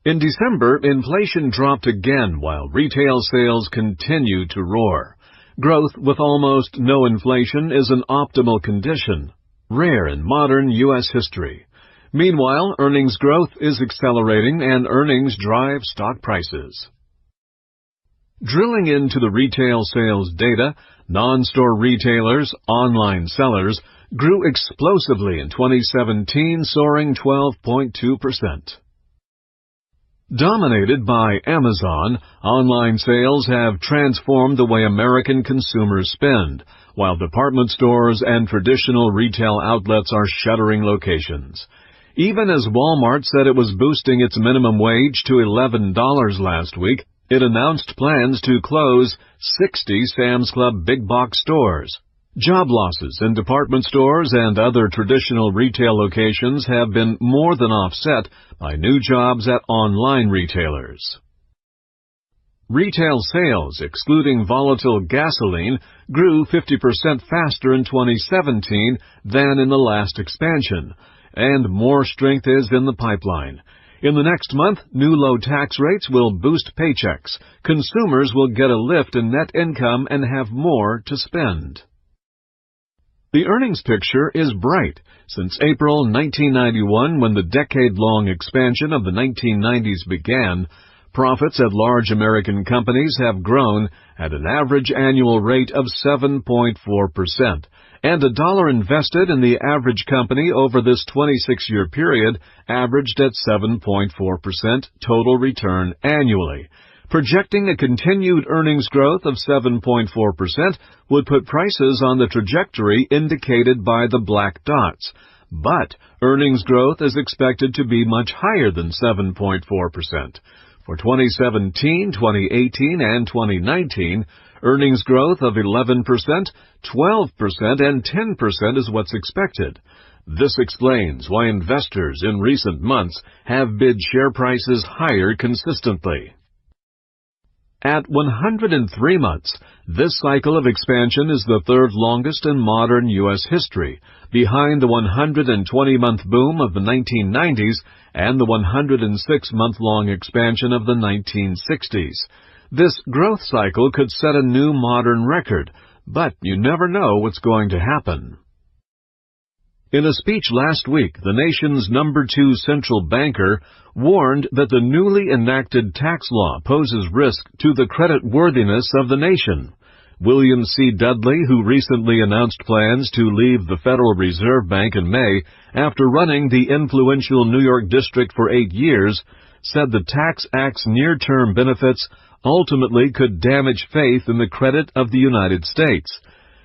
In December, inflation dropped again while retail sales continued to roar. Growth with almost no inflation is an optimal condition, rare in modern U.S. history. Meanwhile, earnings growth is accelerating and earnings drive stock prices. Drilling into the retail sales data, non-store retailers, online sellers, grew explosively in 2017, soaring 12.2%. Dominated by Amazon, online sales have transformed the way American consumers spend, while department stores and traditional retail outlets are shuttering locations. Even as Walmart said it was boosting its minimum wage to $11 last week, it announced plans to close 60 Sam's Club big box stores. Job losses in department stores and other traditional retail locations have been more than offset by new jobs at online retailers. Retail sales, excluding volatile gasoline, grew 50% faster in 2017 than in the last expansion, and more strength is in the pipeline. In the next month, new low tax rates will boost paychecks. Consumers will get a lift in net income and have more to spend. The earnings picture is bright. Since April 1991, when the decade-long expansion of the 1990s began, profits at large American companies have grown at an average annual rate of 7.4%, and a dollar invested in the average company over this 26-year period averaged at 7.4% total return annually. Projecting a continued earnings growth of 7.4% would put prices on the trajectory indicated by the black dots. But earnings growth is expected to be much higher than 7.4%. For 2017, 2018, and 2019, earnings growth of 11%, 12%, and 10% is what's expected. This explains why investors in recent months have bid share prices higher consistently. At 103 months, this cycle of expansion is the third longest in modern U.S. history, behind the 120-month boom of the 1990s and the 106-month-long expansion of the 1960s. This growth cycle could set a new modern record, but you never know what's going to happen. In a speech last week, the nation's number 2 central banker warned that the newly enacted tax law poses risk to the creditworthiness of the nation. William C. Dudley, who recently announced plans to leave the Federal Reserve Bank in May after running the influential New York district for 8 years, said the Tax Act's near-term benefits ultimately could damage faith in the credit of the United States.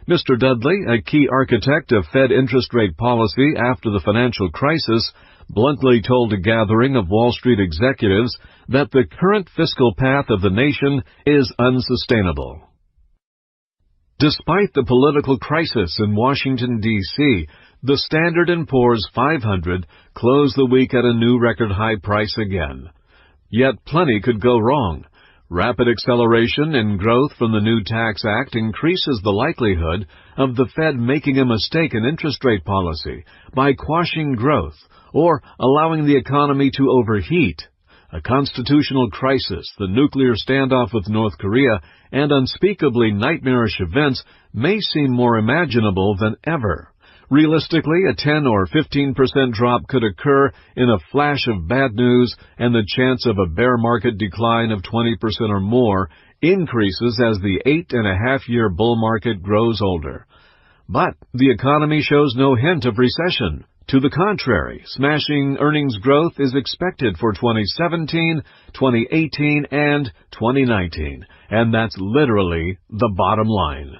Mr. Dudley, a key architect of Fed interest rate policy after the financial crisis, bluntly told a gathering of Wall Street executives that the current fiscal path of the nation is unsustainable. Despite the political crisis in Washington, D.C., the Standard & Poor's 500 closed the week at a new record high price again. Yet plenty could go wrong. Rapid acceleration in growth from the new Tax Act increases the likelihood of the Fed making a mistake in interest rate policy by quashing growth or allowing the economy to overheat. A constitutional crisis, the nuclear standoff with North Korea, and unspeakably nightmarish events may seem more imaginable than ever. Realistically, a 10 or 15% drop could occur in a flash of bad news, and the chance of a bear market decline of 20% or more increases as the 8.5-year bull market grows older. But the economy shows no hint of recession. To the contrary, smashing earnings growth is expected for 2017, 2018, and 2019, and that's literally the bottom line.